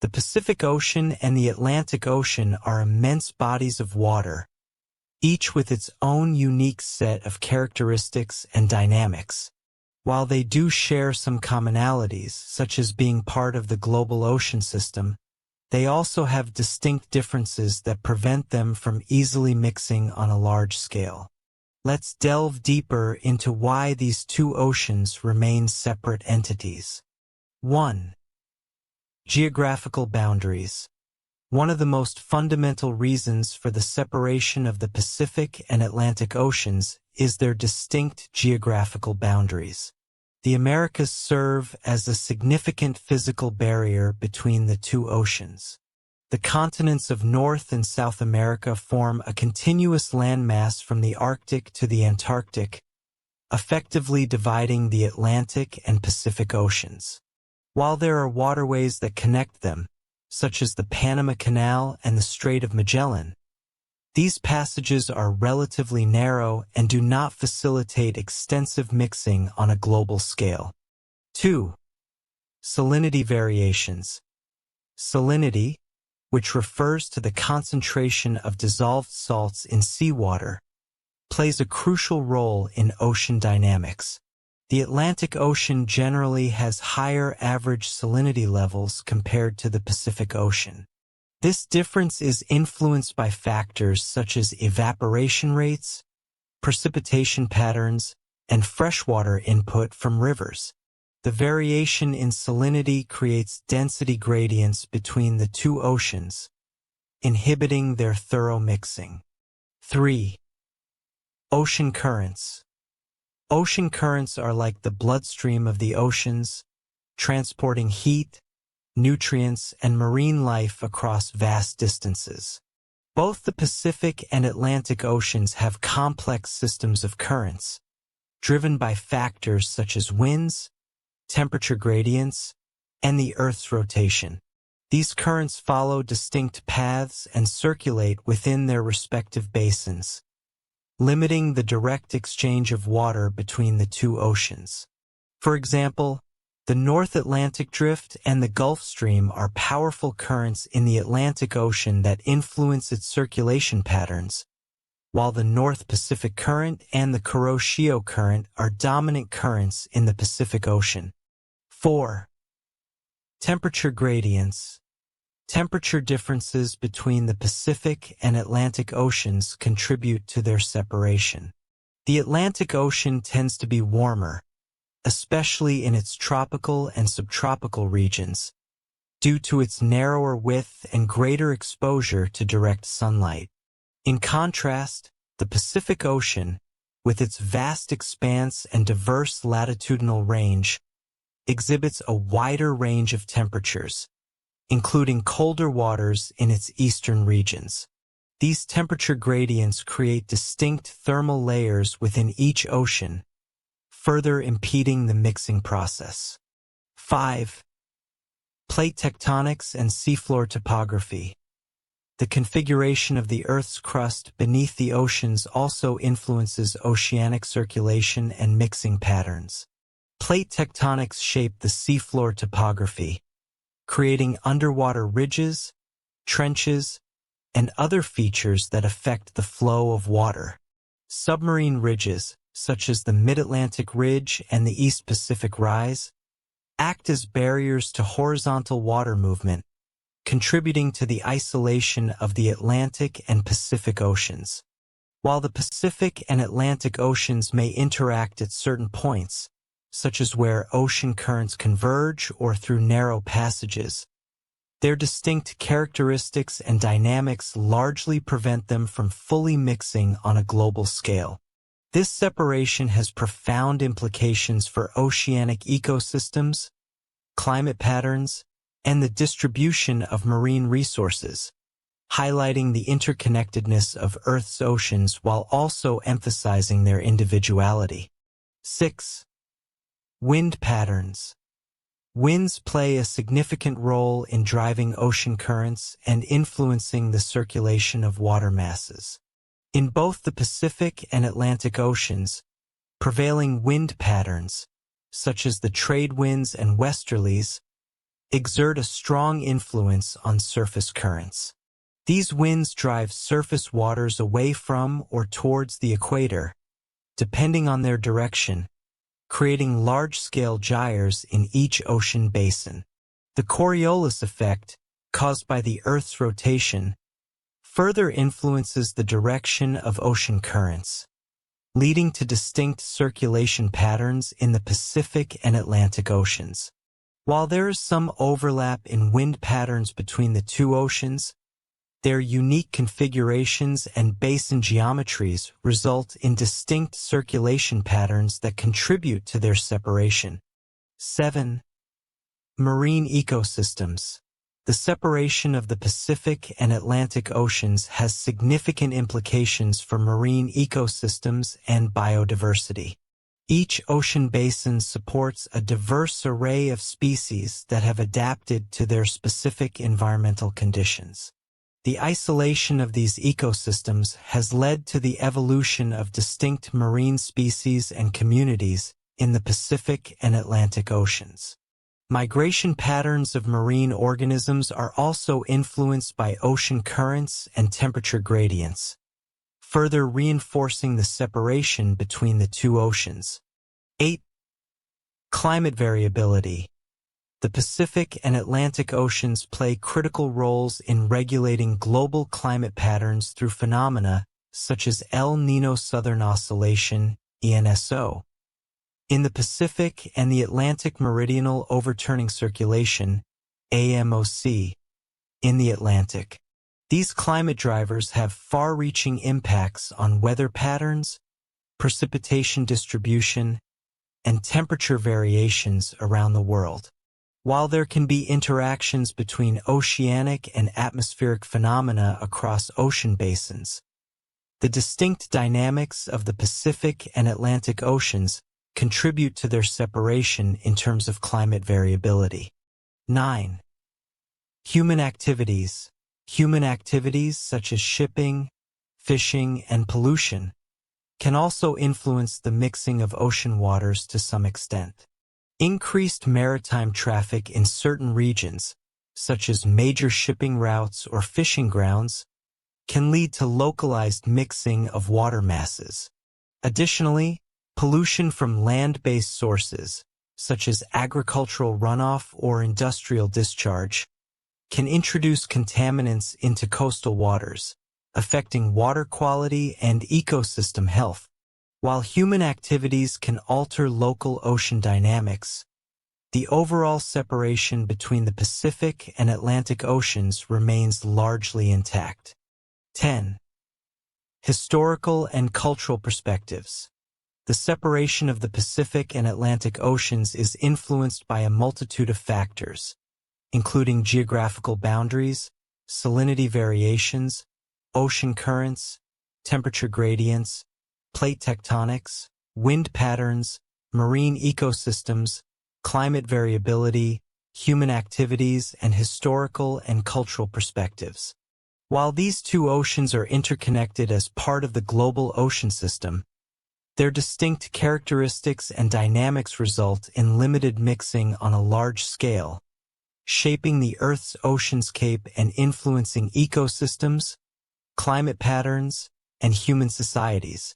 The Pacific Ocean and the Atlantic Ocean are immense bodies of water, each with its own unique set of characteristics and dynamics. While they do share some commonalities, such as being part of the global ocean system, they also have distinct differences that prevent them from easily mixing on a large scale. Let's delve deeper into why these two oceans remain separate entities. 1. Geographical boundaries. One of the most fundamental reasons for the separation of the Pacific and Atlantic Oceans is their distinct geographical boundaries. The Americas serve as a significant physical barrier between the two oceans. The continents of North and South America form a continuous landmass from the Arctic to the Antarctic, effectively dividing the Atlantic and Pacific Oceans. While there are waterways that connect them, such as the Panama Canal and the Strait of Magellan, these passages are relatively narrow and do not facilitate extensive mixing on a global scale. 2. Salinity variations. Salinity, which refers to the concentration of dissolved salts in seawater, plays a crucial role in ocean dynamics. The Atlantic Ocean generally has higher average salinity levels compared to the Pacific Ocean. This difference is influenced by factors such as evaporation rates, precipitation patterns, and freshwater input from rivers. The variation in salinity creates density gradients between the two oceans, inhibiting their thorough mixing. 3. Ocean currents. Ocean currents are like the bloodstream of the oceans, transporting heat, nutrients, and marine life across vast distances. Both the Pacific and Atlantic Oceans have complex systems of currents, driven by factors such as winds, temperature gradients, and the Earth's rotation. These currents follow distinct paths and circulate within their respective basins, limiting the direct exchange of water between the two oceans. For example, the North Atlantic Drift and the Gulf Stream are powerful currents in the Atlantic Ocean that influence its circulation patterns, while the North Pacific Current and the Kuroshio Current are dominant currents in the Pacific Ocean. 4. Temperature gradients. Temperature differences between the Pacific and Atlantic Oceans contribute to their separation. The Atlantic Ocean tends to be warmer, especially in its tropical and subtropical regions, due to its narrower width and greater exposure to direct sunlight. In contrast, the Pacific Ocean, with its vast expanse and diverse latitudinal range, exhibits a wider range of temperatures, including colder waters in its eastern regions. These temperature gradients create distinct thermal layers within each ocean, further impeding the mixing process. 5. Plate tectonics and seafloor topography. The configuration of the Earth's crust beneath the oceans also influences oceanic circulation and mixing patterns. Plate tectonics shape the seafloor topography, creating underwater ridges, trenches, and other features that affect the flow of water. Submarine ridges, such as the Mid-Atlantic Ridge and the East Pacific Rise, act as barriers to horizontal water movement, contributing to the isolation of the Atlantic and Pacific Oceans. While the Pacific and Atlantic Oceans may interact at certain points, such as where ocean currents converge or through narrow passages, their distinct characteristics and dynamics largely prevent them from fully mixing on a global scale. This separation has profound implications for oceanic ecosystems, climate patterns, and the distribution of marine resources, highlighting the interconnectedness of Earth's oceans while also emphasizing their individuality. 6. Wind patterns. Winds play a significant role in driving ocean currents and influencing the circulation of water masses. In both the Pacific and Atlantic Oceans, prevailing wind patterns, such as the trade winds and westerlies, exert a strong influence on surface currents. These winds drive surface waters away from or towards the equator, depending on their direction, creating large-scale gyres in each ocean basin. The Coriolis effect, caused by the Earth's rotation, further influences the direction of ocean currents, leading to distinct circulation patterns in the Pacific and Atlantic Oceans. While there is some overlap in wind patterns between the two oceans, their unique configurations and basin geometries result in distinct circulation patterns that contribute to their separation. 7. Marine ecosystems. The separation of the Pacific and Atlantic Oceans has significant implications for marine ecosystems and biodiversity. Each ocean basin supports a diverse array of species that have adapted to their specific environmental conditions. The isolation of these ecosystems has led to the evolution of distinct marine species and communities in the Pacific and Atlantic Oceans. Migration patterns of marine organisms are also influenced by ocean currents and temperature gradients, further reinforcing the separation between the two oceans. 8. Climate variability. The Pacific and Atlantic Oceans play critical roles in regulating global climate patterns through phenomena such as El Niño Southern Oscillation, ENSO. In the Pacific and the Atlantic Meridional Overturning Circulation, AMOC, in the Atlantic. These climate drivers have far-reaching impacts on weather patterns, precipitation distribution, and temperature variations around the world. While there can be interactions between oceanic and atmospheric phenomena across ocean basins, the distinct dynamics of the Pacific and Atlantic Oceans contribute to their separation in terms of climate variability. 9. Human activities. Human activities such as shipping, fishing, and pollution can also influence the mixing of ocean waters to some extent. Increased maritime traffic in certain regions, such as major shipping routes or fishing grounds, can lead to localized mixing of water masses. Additionally, pollution from land-based sources, such as agricultural runoff or industrial discharge, can introduce contaminants into coastal waters, affecting water quality and ecosystem health. While human activities can alter local ocean dynamics, the overall separation between the Pacific and Atlantic Oceans remains largely intact. 10. Historical and cultural perspectives. The separation of the Pacific and Atlantic Oceans is influenced by a multitude of factors, including geographical boundaries, salinity variations, ocean currents, temperature gradients, plate tectonics, wind patterns, marine ecosystems, climate variability, human activities, and historical and cultural perspectives. While these two oceans are interconnected as part of the global ocean system, their distinct characteristics and dynamics result in limited mixing on a large scale, shaping the Earth's oceanscape and influencing ecosystems, climate patterns, and human societies.